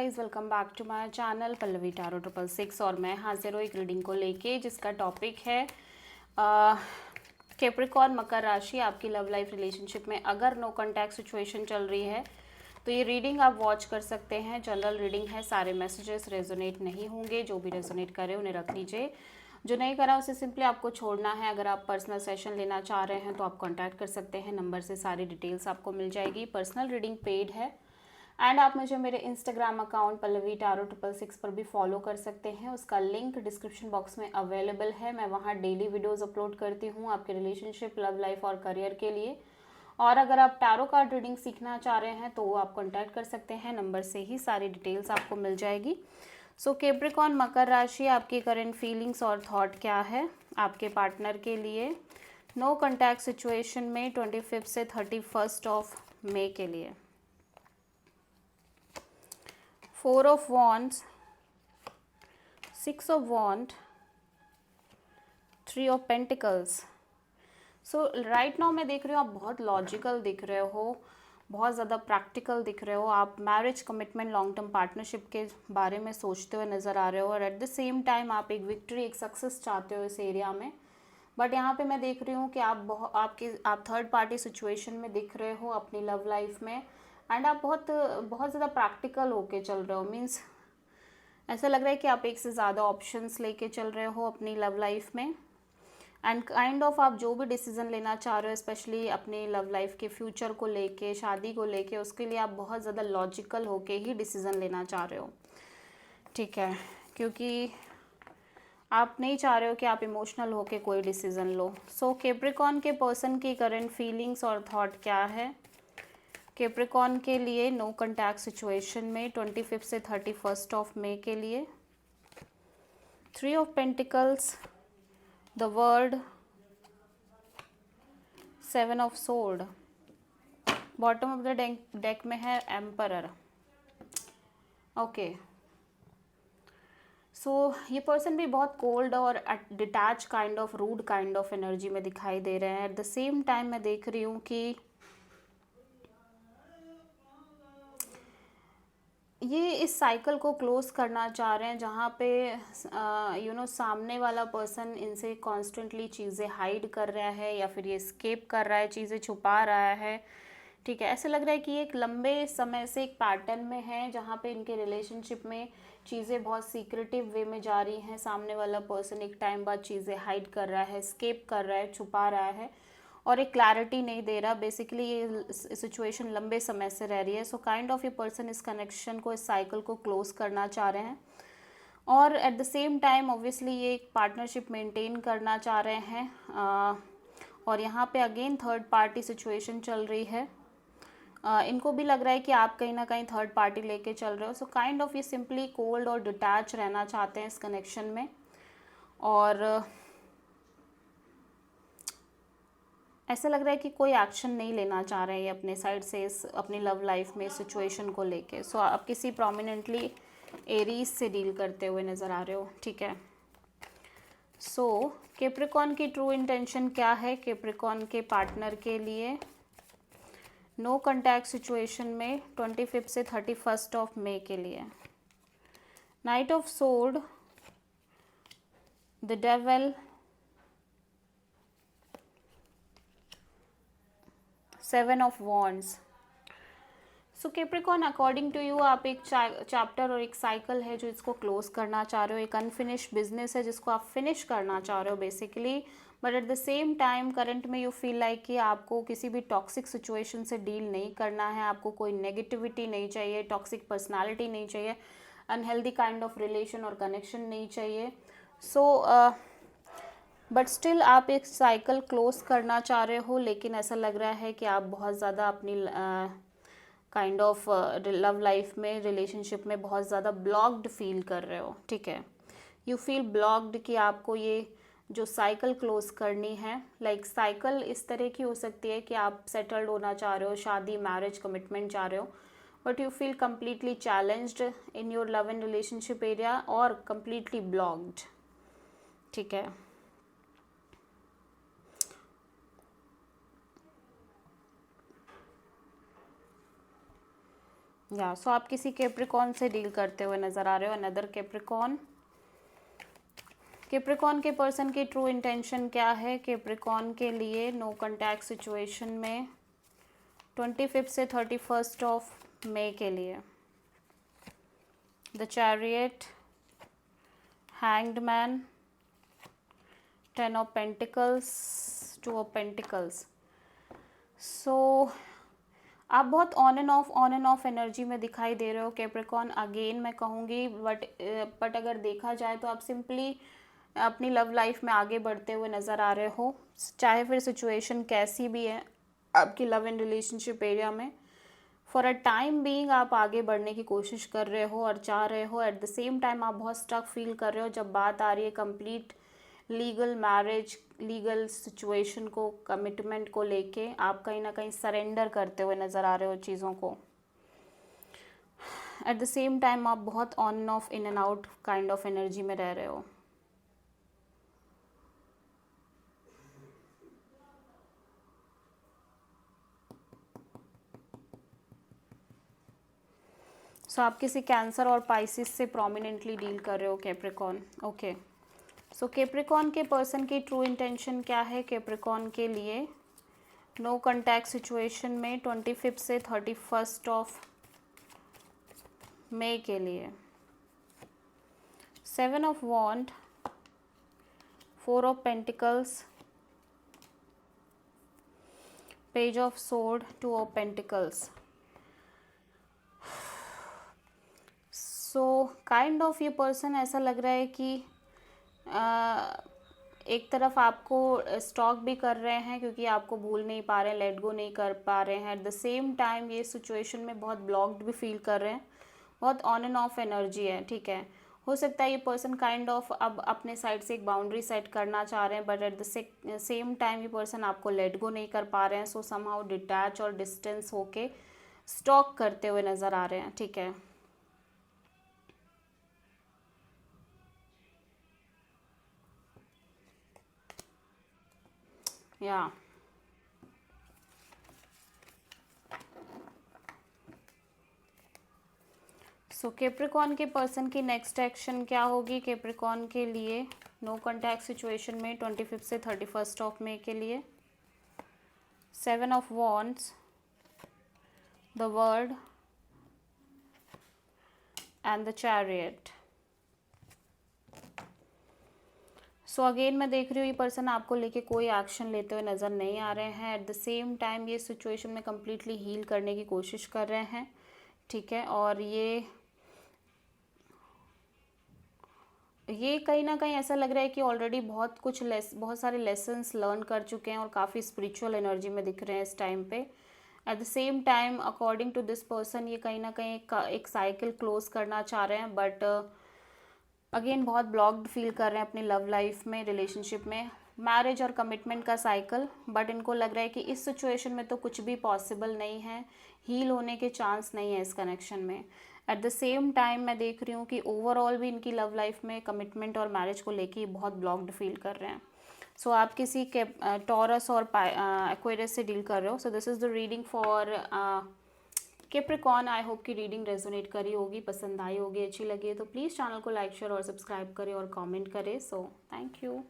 Guys welcome back to my channel Pallavi tarot 666 और मैं हाजिर हूँ एक रीडिंग को लेके जिसका टॉपिक है कैप्रिकॉर्न मकर राशि। आपकी लव लाइफ रिलेशनशिप में अगर नो कॉन्टैक्ट सिचुएशन चल रही है तो ये रीडिंग आप वॉच कर सकते हैं। जनरल रीडिंग है, सारे मैसेजेस रेजोनेट नहीं होंगे, जो भी रेजोनेट करे उन्हें रख लीजिए, जो नहीं करा उसे सिंपली आपको छोड़ना है। अगर आप पर्सनल सेशन लेना चाह रहे हैं तो आप कॉन्टैक्ट कर सकते हैं, नंबर से सारी डिटेल्स आपको मिल जाएगी। पर्सनल रीडिंग पेड है एंड आप मुझे मेरे इंस्टाग्राम अकाउंट पल्लवी टैरो 666 पर भी फॉलो कर सकते हैं, उसका लिंक डिस्क्रिप्शन बॉक्स में अवेलेबल है। मैं वहाँ डेली वीडियोस अपलोड करती हूँ आपके रिलेशनशिप, लव लाइफ और करियर के लिए। और अगर आप टैरो कार्ड रीडिंग सीखना चाह रहे हैं तो वो आप कॉन्टैक्ट कर सकते हैं, नंबर से ही सारी डिटेल्स आपको मिल जाएगी। सो कैप्रिकॉर्न मकर राशि, आपकी करंट फीलिंग्स और थॉट क्या है आपके पार्टनर के लिए नो कॉन्टैक्ट सिचुएशन में 25 से 31 ऑफ मई के लिए। 4 of Wands, 6 of Wands, 3 of Pentacles। So right now मैं देख रही हूँ आप बहुत लॉजिकल दिख रहे हो, बहुत ज़्यादा प्रैक्टिकल दिख रहे हो। आप marriage commitment long term partnership के बारे में सोचते हुए नज़र आ रहे हो और एट द सेम टाइम आप एक विक्ट्री, एक सक्सेस चाहते हो इस एरिया में। बट यहाँ पे मैं देख रही हूँ कि आप थर्ड पार्टी सिचुएशन में दिख रहे हो अपनी लव लाइफ में एंड आप बहुत बहुत ज़्यादा प्रैक्टिकल होके चल रहे हो। मीन्स ऐसा लग रहा है कि आप एक से ज़्यादा ऑप्शंस लेके चल रहे हो अपनी लव लाइफ में एंड काइंड ऑफ आप जो भी डिसीजन लेना चाह रहे हो, स्पेशली अपनी लव लाइफ के फ्यूचर को लेके, शादी को लेके, उसके लिए आप बहुत ज़्यादा लॉजिकल होके ही डिसीजन लेना चाह रहे हो, ठीक है, क्योंकि आप नहीं चाह रहे हो कि आप इमोशनल होके कोई डिसीजन लो। सो कैप्रिकॉर्न के पर्सन की करंट फीलिंग्स और थॉट क्या है कैप्रिकॉर्न के लिए नो कॉन्टैक्ट सिचुएशन में 25 से 31 ऑफ मई के लिए। 3 of pentacles, the world, 7 of sword, bottom of the deck में है एम्परर। ओके, सो ये पर्सन भी बहुत कोल्ड और detach kind of, rude kind of energy में दिखाई दे रहे हैं। एट द सेम टाइम मैं देख रही हूँ कि ये इस साइकिल को क्लोज करना चाह रहे हैं जहाँ पे सामने वाला पर्सन इनसे कॉन्स्टेंटली चीज़ें हाइड कर रहा है या फिर ये स्केप कर रहा है, चीज़ें छुपा रहा है, ठीक है। ऐसे लग रहा है कि एक लंबे समय से एक पैटर्न में है जहाँ पे इनके रिलेशनशिप में चीज़ें बहुत सीक्रेटिव वे में जा रही हैं। सामने वाला पर्सन एक टाइम बाद चीज़ें हाइड कर रहा है, स्केप कर रहा है, छुपा रहा है और एक क्लैरिटी नहीं दे रहा। बेसिकली ये सिचुएशन लंबे समय से रह रही है। सो काइंड ऑफ ये पर्सन इस कनेक्शन को, इस साइकिल को क्लोज करना चाह रहे हैं और eight the same time obviously ये एक पार्टनरशिप मेंटेन करना चाह रहे हैं। और यहाँ पे अगेन थर्ड पार्टी सिचुएशन चल रही है। इनको भी लग रहा है कि आप कहीं ना कहीं थर्ड पार्टी लेके चल रहे हो। सो काइंड ऑफ ये सिंपली कोल्ड और डिटैच रहना चाहते हैं इस कनेक्शन में और ऐसा लग रहा है कि कोई एक्शन नहीं लेना चाह रहे हैं अपने साइड से इस अपनी लव लाइफ में सिचुएशन को लेके। सो आप किसी प्रोमिनेंटली एरीज से डील करते हुए नज़र आ रहे हो, ठीक है। सो कैप्रिकॉर्न की ट्रू इंटेंशन क्या है कैप्रिकॉर्न के पार्टनर के लिए नो कॉन्टैक्ट सिचुएशन में 25 से 31 ऑफ मई के लिए। Knight of sword, the devil, 7 of wands. So Capricorn according to you आप एक चैप्टर और एक साइकिल है जो इसको क्लोज करना चाह रहे हो, एक अनफिनिश्ड बिजनेस है जिसको आप फिनिश करना चाह रहे हो basically. But at the same time current में यू फील लाइक कि आपको किसी भी टॉक्सिक सिचुएशन से डील नहीं करना है, आपको कोई नेगेटिविटी नहीं चाहिए, टॉक्सिक पर्सनालिटी नहीं चाहिए, अनहेल्दी काइंड ऑफ रिलेशन और कनेक्शन नहीं चाहिए। सो बट स्टिल आप एक साइकिल क्लोज करना चाह रहे हो, लेकिन ऐसा लग रहा है कि आप बहुत ज़्यादा अपनी काइंड ऑफ लव लाइफ में, रिलेशनशिप में बहुत ज़्यादा ब्लॉक्ड फील कर रहे हो, ठीक है। यू फील ब्लॉक्ड कि आपको ये जो साइकिल क्लोज करनी है, लाइक साइकिल इस तरह की हो सकती है कि आप सेटल्ड होना चाह रहे हो, शादी, मैरिज, कमिटमेंट चाह रहे हो, but you feel completely challenged in your love and relationship area और कम्प्लीटली ब्लॉक्ड, ठीक है। या सो आप किसी कैप्रिकॉन से डील करते हुए नज़र आ रहे हो, अनदर कैप्रिकॉन। कैप्रिकॉन के पर्सन की ट्रू इंटेंशन क्या है कैप्रिकॉन के लिए नो कॉन्टैक्ट सिचुएशन में 25 से 31 ऑफ मई के लिए? The chariot, hanged man, 10 of pentacles, 2 of pentacles. So आप बहुत ऑन एंड ऑफ एनर्जी में दिखाई दे रहे हो कैप्रिकॉन। अगेन मैं कहूँगी बट अगर देखा जाए तो आप सिंपली अपनी लव लाइफ में आगे बढ़ते हुए नज़र आ रहे हो, चाहे फिर सिचुएशन कैसी भी है आपकी लव एंड रिलेशनशिप एरिया में। फॉर अ टाइम बीइंग आप आगे बढ़ने की कोशिश कर रहे हो और चाह रहे हो। एट द सेम टाइम आप बहुत स्टक फील कर रहे हो जब बात आ रही है complete legal marriage, legal situation को, कमिटमेंट को लेके आप कहीं ना कहीं सरेंडर करते हुए नज़र आ रहे हो चीज़ों को। एट द सेम टाइम आप बहुत on end of, in and out kind of energy में रह रहे हो। सो आप किसी कैंसर और पाइसिस से प्रोमिनेंटली डील कर रहे हो कैप्रिकॉन। ओके, सो कैप्रिकॉन के पर्सन की ट्रू इंटेंशन क्या है कैप्रिकॉन के लिए नो कॉन्टैक्ट सिचुएशन में 25 से 31 ऑफ मई के लिए? 7 of wand, 4 of pentacles, page of sword, 2 of pentacles. So kind of ये पर्सन ऐसा लग रहा है कि एक तरफ आपको स्टॉक भी कर रहे हैं क्योंकि आपको भूल नहीं पा रहे हैं, लेट गो नहीं कर पा रहे हैं। एट द सेम टाइम ये सिचुएशन में बहुत ब्लॉक्ड भी फील कर रहे हैं, बहुत ऑन एंड ऑफ एनर्जी है। ठीक है, हो सकता है ये पर्सन काइंड ऑफ अब अपने साइड से एक बाउंड्री सेट करना चाह रहे हैं, but at the same time ये पर्सन आपको लेट गो नहीं कर पा रहे हैं। सो समहाउ डिटैच और डिस्टेंस होके स्टॉक करते हुए नज़र आ रहे हैं। ठीक है, या सो कैप्रिकॉन के पर्सन की नेक्स्ट एक्शन क्या होगी कैप्रिकॉन के लिए नो कॉन्टैक्ट सिचुएशन में 25 से 31 ऑफ मई के लिए? 7 of wands, the world and the chariot. So again मैं देख रही हूँ ये पर्सन आपको लेके कोई एक्शन लेते हुए नज़र नहीं आ रहे हैं। एट द सेम टाइम ये सिचुएशन में कम्प्लीटली हील करने की कोशिश कर रहे हैं। ठीक है, और ये कहीं ना कहीं ऐसा लग रहा है कि ऑलरेडी बहुत सारे लेसन्स लर्न कर चुके हैं और काफ़ी स्पिरिचुअल एनर्जी में दिख रहे हैं इस टाइम पे। At the same time according to this person ये कहीं ना कहीं एक साइकिल क्लोज करना चाह रहे हैं, बट अगेन बहुत ब्लॉक्ड फील कर रहे हैं अपनी लव लाइफ में, रिलेशनशिप में, मैरिज और कमिटमेंट का साइकिल। बट इनको लग रहा है कि इस सिचुएशन में तो कुछ भी पॉसिबल नहीं है, हील होने के चांस नहीं है इस कनेक्शन में। एट द सेम टाइम मैं देख रही हूँ कि ओवरऑल भी इनकी लव लाइफ में कमिटमेंट और मैरिज को लेके बहुत ब्लॉक्ड फील कर रहे हैं। सो आप किसी के टॉरस और एक्वेरियस से डील कर रहे हो। So this is the reading for Capricorn. I hope कि रीडिंग रेजोनेट करी होगी, पसंद आई होगी, अच्छी लगी है तो प्लीज़ चैनल को लाइक, शेयर और सब्सक्राइब करें और कमेंट करें। So thank you.